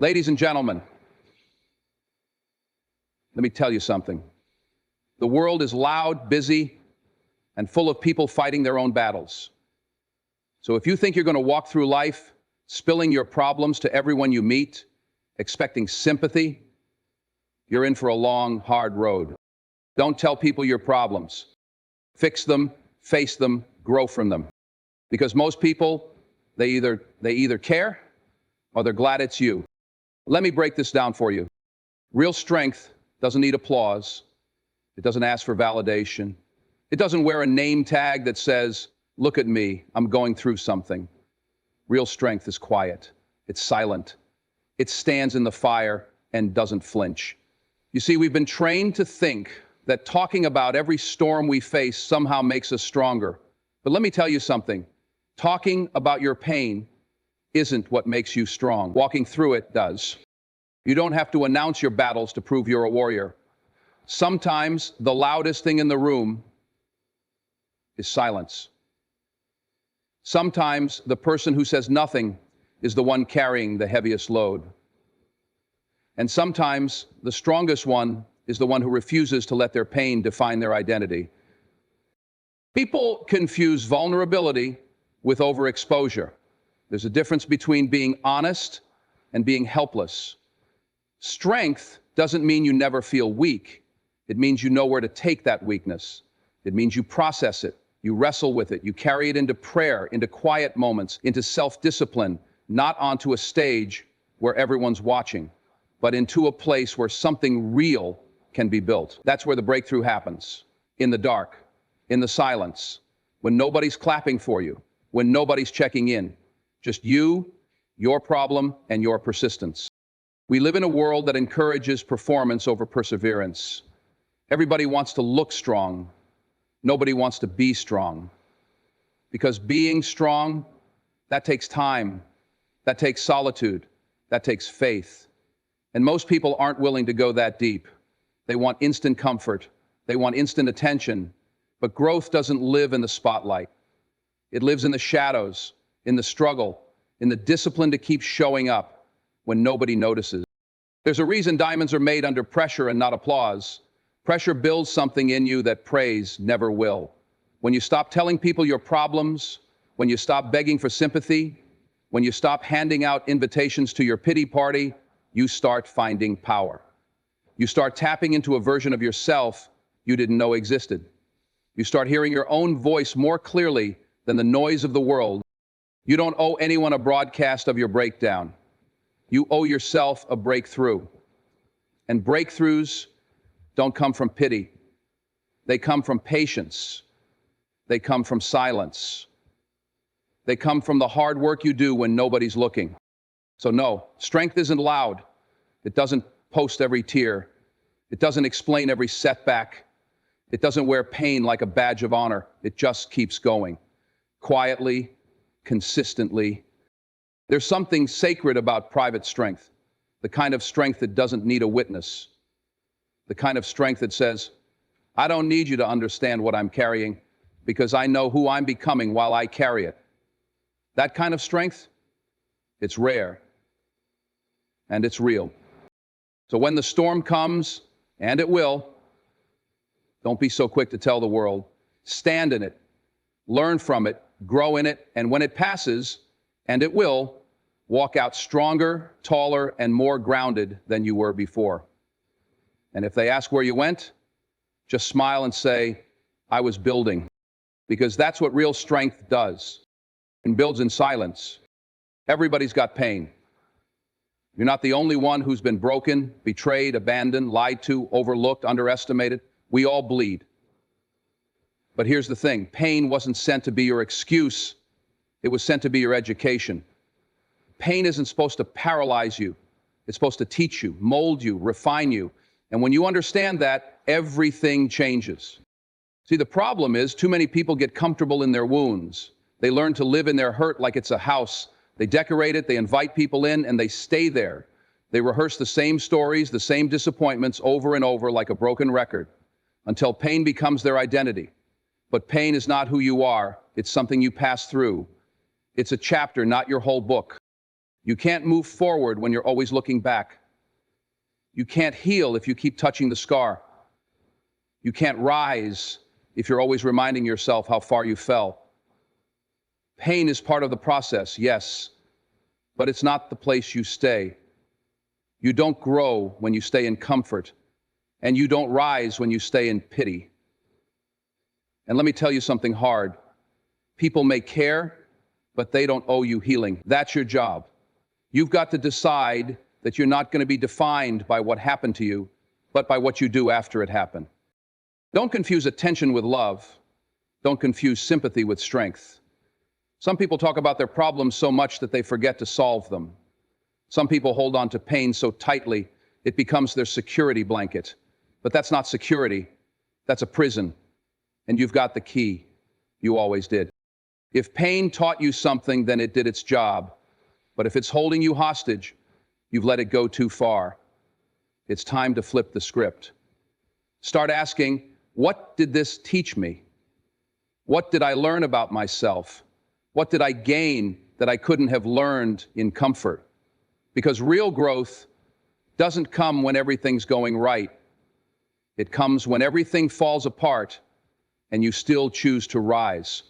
Ladies and gentlemen, let me tell you something. The world is loud, busy, and full of people fighting their own battles. So if you think you're going to walk through life spilling your problems to everyone you meet, expecting sympathy, you're in for a long, hard road. Don't tell people your problems. Fix them, face them, grow from them. Because most people, they either care or they're glad it's you. Let me break this down for you. Real strength doesn't need applause. It doesn't ask for validation. It doesn't wear a name tag that says, "Look at me, I'm going through something." Real strength is quiet. It's silent. It stands in the fire and doesn't flinch. You see, we've been trained to think that talking about every storm we face somehow makes us stronger. But let me tell you something. Talking about your pain isn't what makes you strong. Walking through it does. You don't have to announce your battles to prove you're a warrior. Sometimes the loudest thing in the room is silence. Sometimes the person who says nothing is the one carrying the heaviest load. And sometimes the strongest one is the one who refuses to let their pain define their identity. People confuse vulnerability with overexposure. There's a difference between being honest and being helpless. Strength doesn't mean you never feel weak. It means you know where to take that weakness. It means you process it, you wrestle with it, you carry it into prayer, into quiet moments, into self-discipline, not onto a stage where everyone's watching, but into a place where something real can be built. That's where the breakthrough happens. In the dark, in the silence, when nobody's clapping for you, when nobody's checking in. Just you, your problem, and your persistence. We live in a world that encourages performance over perseverance. Everybody wants to look strong. Nobody wants to be strong. Because being strong, that takes time. That takes solitude. That takes faith. And most people aren't willing to go that deep. They want instant comfort. They want instant attention. But growth doesn't live in the spotlight. It lives in the shadows, in the struggle, in the discipline to keep showing up when nobody notices. There's a reason diamonds are made under pressure and not applause. Pressure builds something in you that praise never will. When you stop telling people your problems, when you stop begging for sympathy, when you stop handing out invitations to your pity party, you start finding power. You start tapping into a version of yourself you didn't know existed. You start hearing your own voice more clearly than the noise of the world. You don't owe anyone a broadcast of your breakdown. You owe yourself a breakthrough. And breakthroughs don't come from pity. They come from patience. They come from silence. They come from the hard work you do when nobody's looking. So no, strength isn't loud. It doesn't post every tear. It doesn't explain every setback. It doesn't wear pain like a badge of honor. It just keeps going. Quietly, consistently. There's something sacred about private strength. The kind of strength that doesn't need a witness. The kind of strength that says, I don't need you to understand what I'm carrying because I know who I'm becoming while I carry it. That kind of strength, it's rare and it's real. So when the storm comes, and it will, don't be so quick to tell the world. Stand in it, learn from it, grow in it, and when it passes, and it will, walk out stronger, taller, and more grounded than you were before. And if they ask where you went, just smile and say, I was building. Because that's what real strength does. It builds in silence. Everybody's got pain. You're not the only one who's been broken, betrayed, abandoned, lied to, overlooked, underestimated. We all bleed. But here's the thing. Pain wasn't sent to be your excuse. It was sent to be your education. Pain isn't supposed to paralyze you. It's supposed to teach you, mold you, refine you. And when you understand that, everything changes. See, the problem is too many people get comfortable in their wounds. They learn to live in their hurt like it's a house. They decorate it, they invite people in, and they stay there. They rehearse the same stories, the same disappointments over and over like a broken record until pain becomes their identity. But pain is not who you are. It's something you pass through. It's a chapter, not your whole book. You can't move forward when you're always looking back. You can't heal if you keep touching the scar. You can't rise if you're always reminding yourself how far you fell. Pain is part of the process, yes, but it's not the place you stay. You don't grow when you stay in comfort, and you don't rise when you stay in pity. And let me tell you something hard. People may care, but they don't owe you healing. That's your job. You've got to decide that you're not going to be defined by what happened to you, but by what you do after it happened. Don't confuse attention with love. Don't confuse sympathy with strength. Some people talk about their problems so much that they forget to solve them. Some people hold on to pain so tightly it becomes their security blanket. But that's not security. That's a prison. And you've got the key. You always did. If pain taught you something, then it did its job. But if it's holding you hostage, you've let it go too far. It's time to flip the script. Start asking, what did this teach me? What did I learn about myself? What did I gain that I couldn't have learned in comfort? Because real growth doesn't come when everything's going right. It comes when everything falls apart and you still choose to rise.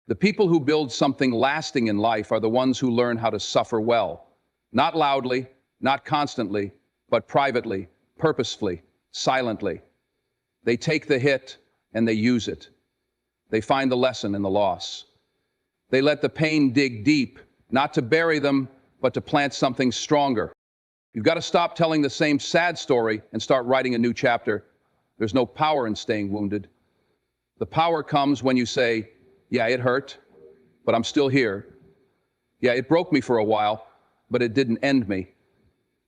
The people who build something lasting in life are the ones who learn how to suffer well. Not loudly, not constantly, but privately, purposefully, silently. They take the hit and they use it. They find the lesson in the loss. They let the pain dig deep, not to bury them, but to plant something stronger. You've got to stop telling the same sad story and start writing a new chapter. There's no power in staying wounded. The power comes when you say, yeah, it hurt, but I'm still here. Yeah, it broke me for a while, but it didn't end me.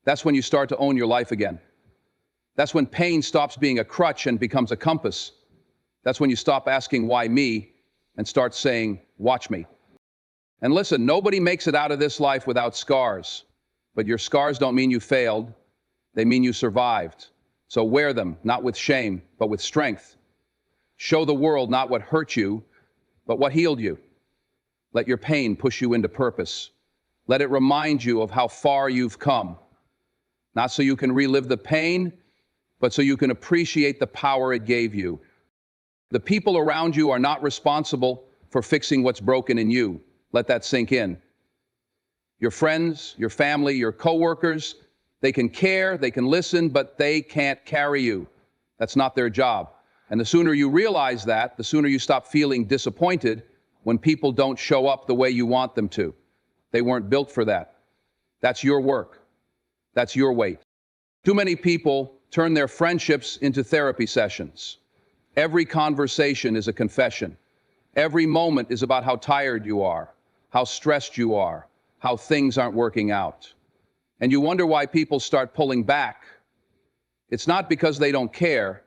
That's when you start to own your life again. That's when pain stops being a crutch and becomes a compass. That's when you stop asking, why me, and start saying, watch me. And listen, nobody makes it out of this life without scars. But your scars don't mean you failed. They mean you survived. So wear them, not with shame, but with strength. Show the world not what hurt you, but what healed you. Let your pain push you into purpose. Let it remind you of how far you've come. Not so you can relive the pain, but so you can appreciate the power it gave you. The people around you are not responsible for fixing what's broken in you. Let that sink in. Your friends, your family, your coworkers, they can care, they can listen, but they can't carry you. That's not their job. And the sooner you realize that, the sooner you stop feeling disappointed when people don't show up the way you want them to. They weren't built for that. That's your work. That's your weight. Too many people turn their friendships into therapy sessions. Every conversation is a confession. Every moment is about how tired you are, how stressed you are, how things aren't working out. And you wonder why people start pulling back. It's not because they don't care.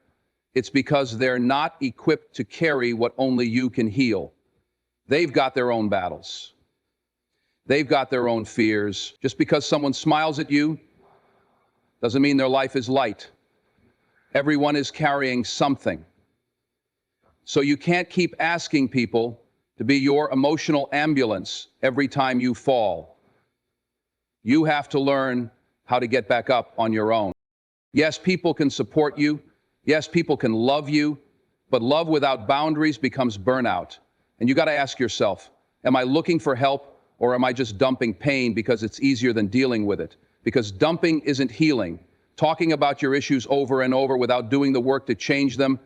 It's because they're not equipped to carry what only you can heal. They've got their own battles. They've got their own fears. Just because someone smiles at you doesn't mean their life is light. Everyone is carrying something. So you can't keep asking people to be your emotional ambulance every time you fall. You have to learn how to get back up on your own. Yes, people can support you. Yes, people can love you, but love without boundaries becomes burnout. And you got to ask yourself, am I looking for help or am I just dumping pain because it's easier than dealing with it? Because dumping isn't healing. Talking about your issues over and over without doing the work to change them,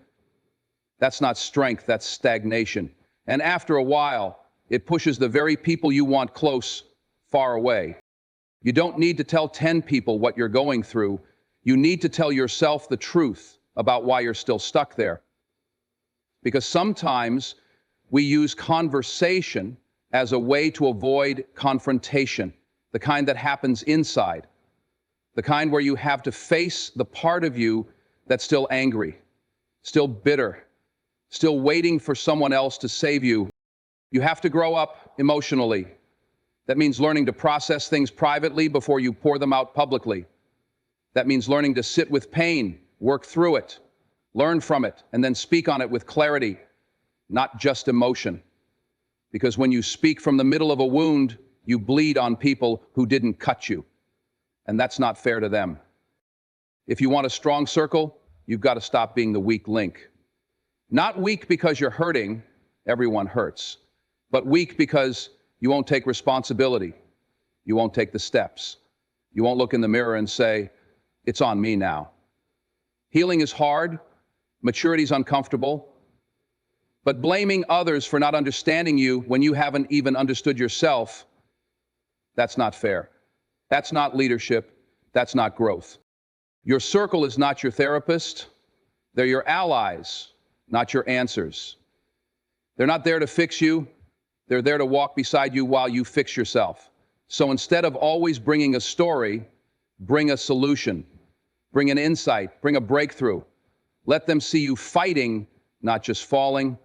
that's not strength, that's stagnation. And after a while, it pushes the very people you want close far away. You don't need to tell 10 people what you're going through. You need to tell yourself the truth about why you're still stuck there. Because sometimes we use conversation as a way to avoid confrontation, the kind that happens inside, the kind where you have to face the part of you that's still angry, still bitter, still waiting for someone else to save you. You have to grow up emotionally. That means learning to process things privately before you pour them out publicly. That means learning to sit with pain, work through it, learn from it, and then speak on it with clarity, not just emotion. Because when you speak from the middle of a wound, You bleed on people who didn't cut you, and that's not fair to them. If you want a strong circle, you've got to stop being the weak link. Not weak because you're hurting, everyone hurts, but weak because you won't take responsibility. You won't take the steps. You won't look in the mirror and say, it's on me now. Healing is hard, maturity is uncomfortable, but blaming others for not understanding you when you haven't even understood yourself, that's not fair. That's not leadership. That's not growth. Your circle is not your therapist. They're your allies, not your answers. They're not there to fix you. They're there to walk beside you while you fix yourself. So instead of always bringing a story, bring a solution, bring an insight, bring a breakthrough. Let them see you fighting, not just falling.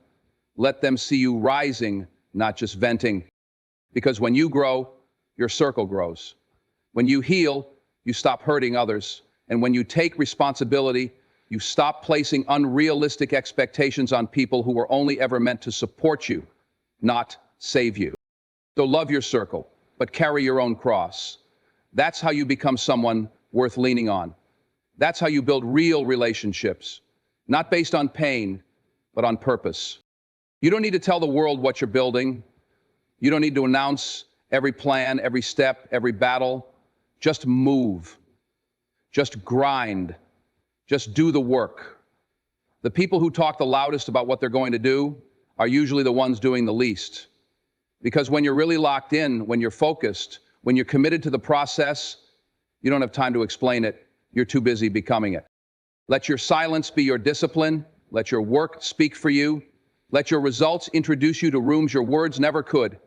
Let them see you rising, not just venting. Because when you grow, your circle grows. When you heal, you stop hurting others. And when you take responsibility, you stop placing unrealistic expectations on people who were only ever meant to support you, not save you. So love your circle, but carry your own cross. That's how you become someone worth leaning on. That's how you build real relationships, not based on pain, but on purpose. You don't need to tell the world what you're building. You don't need to announce every plan, every step, every battle. Just move. Just grind. Just do the work. The people who talk the loudest about what they're going to do are usually the ones doing the least. Because when you're really locked in, when you're focused, when you're committed to the process, you don't have time to explain it. You're too busy becoming it. Let your silence be your discipline. Let your work speak for you. Let your results introduce you to rooms your words never could.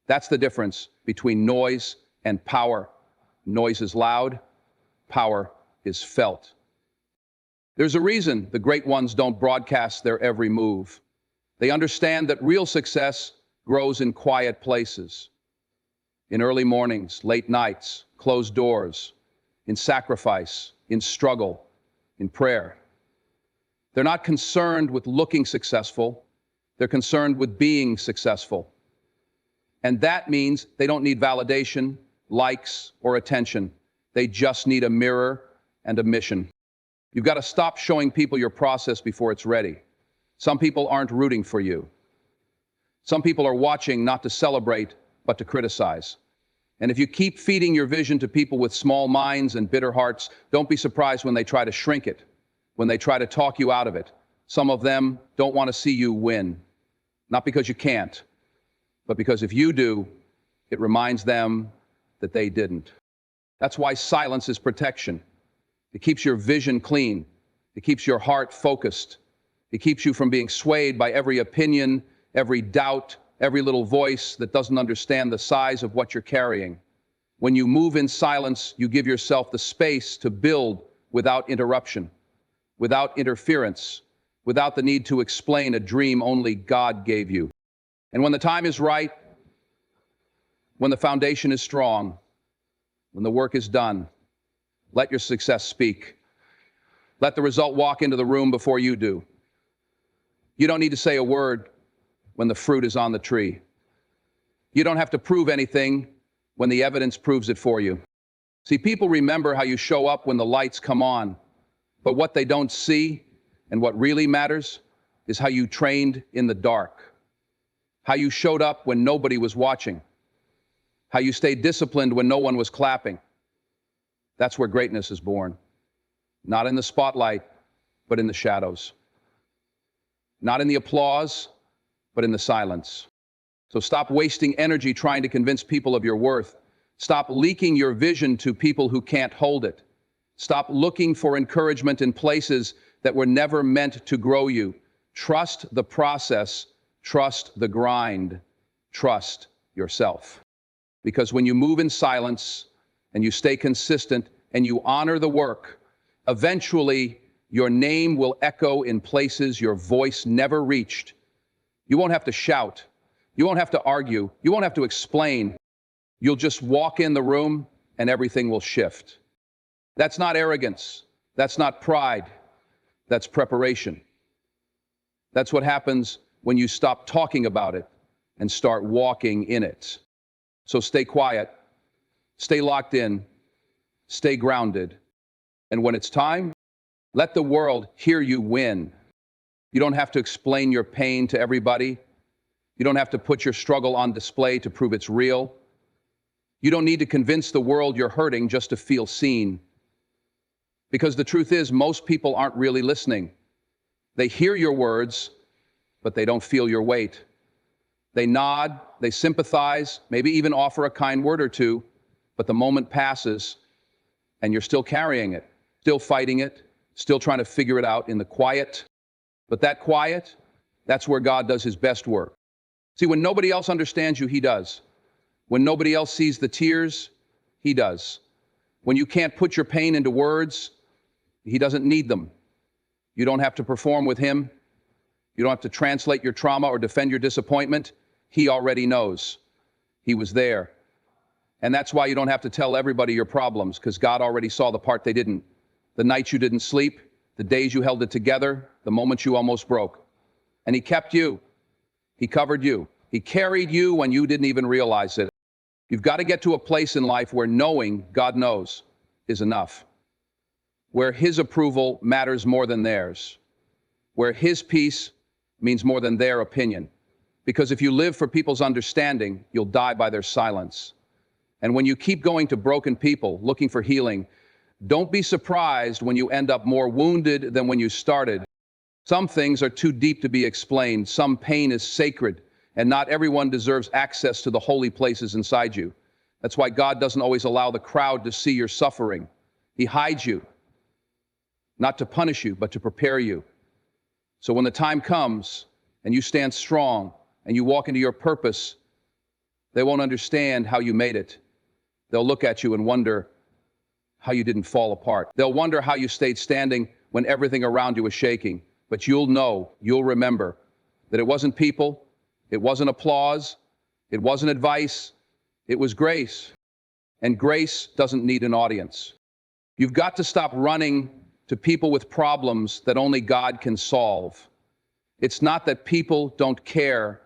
That's the difference between noise and power. Noise is loud. Power is felt. There's a reason the great ones don't broadcast their every move. They understand that real success grows in quiet places, in early mornings, late nights, closed doors, in sacrifice, in struggle, in prayer. They're not concerned with looking successful. They're concerned with being successful. And that means they don't need validation, likes, or attention. They just need a mirror and a mission. You've got to stop showing people your process before it's ready. Some people aren't rooting for you. Some people are watching not to celebrate, but to criticize. And if you keep feeding your vision to people with small minds and bitter hearts, don't be surprised when they try to shrink it, when they try to talk you out of it. Some of them don't want to see you win. Not because you can't, but because if you do, it reminds them that they didn't. That's why silence is protection. It keeps your vision clean. It keeps your heart focused. It keeps you from being swayed by every opinion, every doubt, every little voice that doesn't understand the size of what you're carrying. When you move in silence, you give yourself the space to build without interruption, without interference, without the need to explain a dream only God gave you. And when the time is right, when the foundation is strong, when the work is done, let your success speak. Let the result walk into the room before you do. You don't need to say a word when the fruit is on the tree. You don't have to prove anything when the evidence proves it for you. See, people remember how you show up when the lights come on, but what they don't see and what really matters is how you trained in the dark, how you showed up when nobody was watching, how you stayed disciplined when no one was clapping. That's where greatness is born. Not in the spotlight, but in the shadows. Not in the applause, but in the silence. So stop wasting energy trying to convince people of your worth. Stop leaking your vision to people who can't hold it. Stop looking for encouragement in places that were never meant to grow you. Trust the process, trust the grind, trust yourself. Because when you move in silence and you stay consistent and you honor the work, eventually your name will echo in places your voice never reached. You won't have to shout. You won't have to argue. You won't have to explain. You'll just walk in the room and everything will shift. That's not arrogance. That's not pride. That's preparation. That's what happens when you stop talking about it and start walking in it. So stay quiet, stay locked in, stay grounded. And when it's time, let the world hear you win. You don't have to explain your pain to everybody. You don't have to put your struggle on display to prove it's real. You don't need to convince the world you're hurting just to feel seen. Because the truth is, most people aren't really listening. They hear your words, but they don't feel your weight. They nod, they sympathize, maybe even offer a kind word or two, but the moment passes and you're still carrying it, still fighting it, still trying to figure it out in the quiet. But that quiet, that's where God does his best work. See, when nobody else understands you, he does. When nobody else sees the tears, he does. When you can't put your pain into words, he doesn't need them. You don't have to perform with him. You don't have to translate your trauma or defend your disappointment. He already knows. He was there. And that's why you don't have to tell everybody your problems, because God already saw the part they didn't. The nights you didn't sleep, the days you held it together, the moments you almost broke. And he kept you. He covered you. He carried you when you didn't even realize it. You've got to get to a place in life where knowing God knows is enough, where his approval matters more than theirs, where his peace means more than their opinion. Because if you live for people's understanding, you'll die by their silence. And when you keep going to broken people looking for healing, don't be surprised when you end up more wounded than when you started. Some things are too deep to be explained. Some pain is sacred, and not everyone deserves access to the holy places inside you. That's why God doesn't always allow the crowd to see your suffering. He hides you, not to punish you, but to prepare you. So when the time comes and you stand strong and you walk into your purpose, they won't understand how you made it. They'll look at you and wonder how you didn't fall apart. They'll wonder how you stayed standing when everything around you was shaking. But you'll know, you'll remember that it wasn't people, it wasn't applause, it wasn't advice, it was grace. And grace doesn't need an audience. You've got to stop running to people with problems that only God can solve. It's not that people don't care,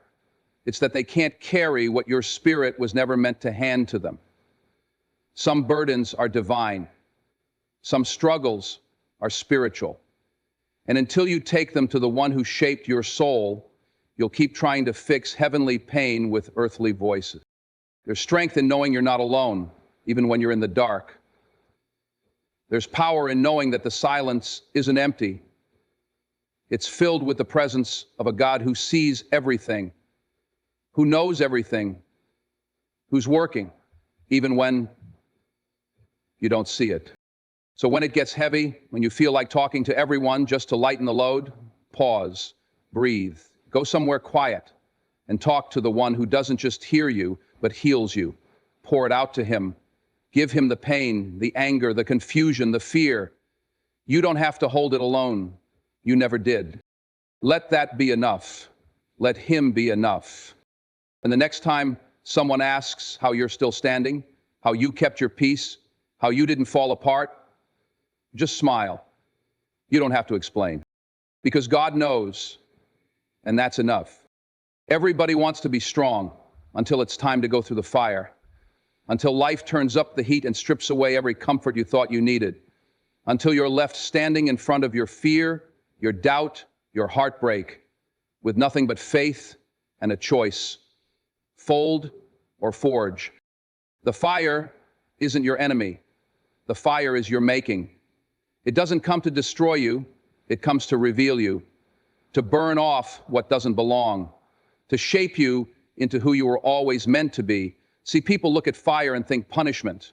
it's that they can't carry what your spirit was never meant to hand to them. Some burdens are divine. Some struggles are spiritual. And until you take them to the one who shaped your soul, you'll keep trying to fix heavenly pain with earthly voices. There's strength in knowing you're not alone, even when you're in the dark. There's power in knowing that the silence isn't empty. It's filled with the presence of a God who sees everything, who knows everything, who's working, even when you don't see it. So when it gets heavy, when you feel like talking to everyone just to lighten the load, pause, breathe, go somewhere quiet, and talk to the one who doesn't just hear you, but heals you. Pour it out to him. Give him the pain, the anger, the confusion, the fear. You don't have to hold it alone. You never did. Let that be enough. Let him be enough. And the next time someone asks how you're still standing, how you kept your peace, how you didn't fall apart, just smile. You don't have to explain. Because God knows, and that's enough. Everybody wants to be strong until it's time to go through the fire, until life turns up the heat and strips away every comfort you thought you needed, until you're left standing in front of your fear, your doubt, your heartbreak, with nothing but faith and a choice. Fold or forge. The fire isn't your enemy. The fire is your making. It doesn't come to destroy you. It comes to reveal you, to burn off what doesn't belong, to shape you into who you were always meant to be. See, people look at fire and think punishment,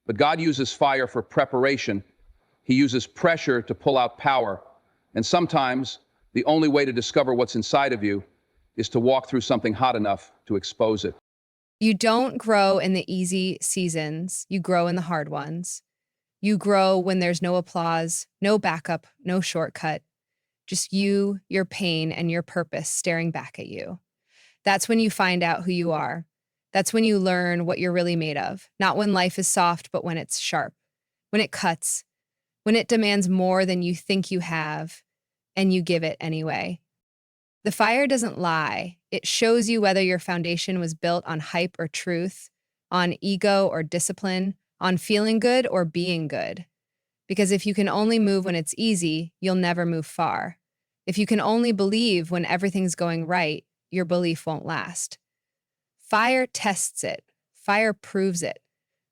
but God uses fire for preparation. He uses pressure to pull out power. And sometimes the only way to discover what's inside of you is to walk through something hot enough to expose it. You don't grow in the easy seasons. You grow in the hard ones. You grow when there's no applause, no backup, no shortcut. Just you, your pain, and your purpose staring back at you. That's when you find out who you are. That's when you learn what you're really made of. Not when life is soft, but when it's sharp, when it cuts, when it demands more than you think you have, and you give it anyway. The fire doesn't lie. It shows you whether your foundation was built on hype or truth, on ego or discipline, on feeling good or being good. Because if you can only move when it's easy, you'll never move far. If you can only believe when everything's going right, your belief won't last. Fire tests it. Fire proves it.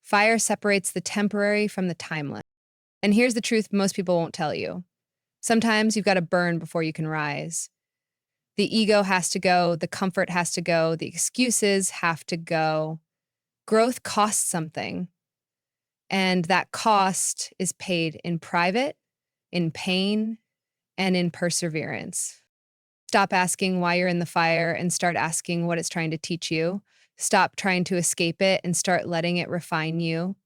Fire separates the temporary from the timeless. And here's the truth most people won't tell you. Sometimes you've got to burn before you can rise. The ego has to go, the comfort has to go, the excuses have to go. Growth costs something. And that cost is paid in private, in pain, and in perseverance. Stop asking why you're in the fire and start asking what it's trying to teach you. Stop trying to escape it and start letting it refine you.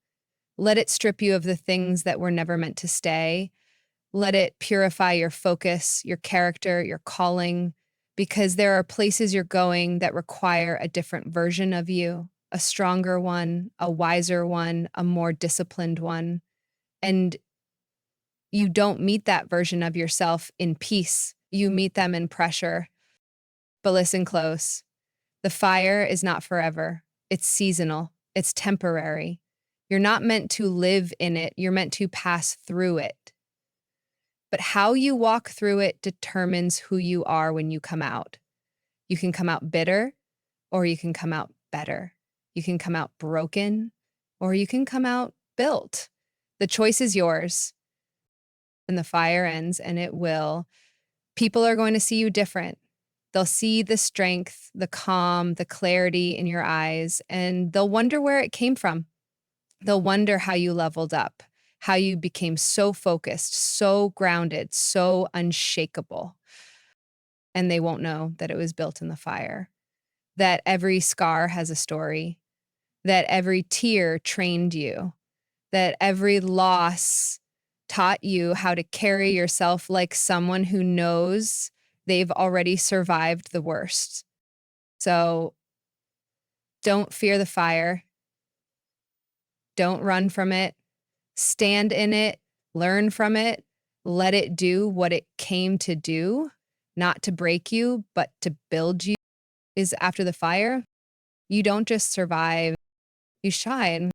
Let it strip you of the things that were never meant to stay. Let it purify your focus, your character, your calling, because there are places you're going that require a different version of you, a stronger one, a wiser one, a more disciplined one. And you don't meet that version of yourself in peace. You meet them in pressure. But listen close. The fire is not forever. It's seasonal. It's temporary. You're not meant to live in it. You're meant to pass through it. But how you walk through it determines who you are when you come out. You can come out bitter, or you can come out better. You can come out broken, or you can come out built. The choice is yours. When the fire ends, and it will, people are going to see you different. They'll see the strength, the calm, the clarity in your eyes, and they'll wonder where it came from. They'll wonder how you leveled up, how you became so focused, so grounded, so unshakable. And they won't know that it was built in the fire, that every scar has a story, that every tear trained you, that every loss taught you how to carry yourself like someone who knows they've already survived the worst. So don't fear the fire. Don't run from it. Stand in it. Learn from it. Let it do what it came to do, not to break you, but to build you. Is after the fire, you don't just survive, you shine.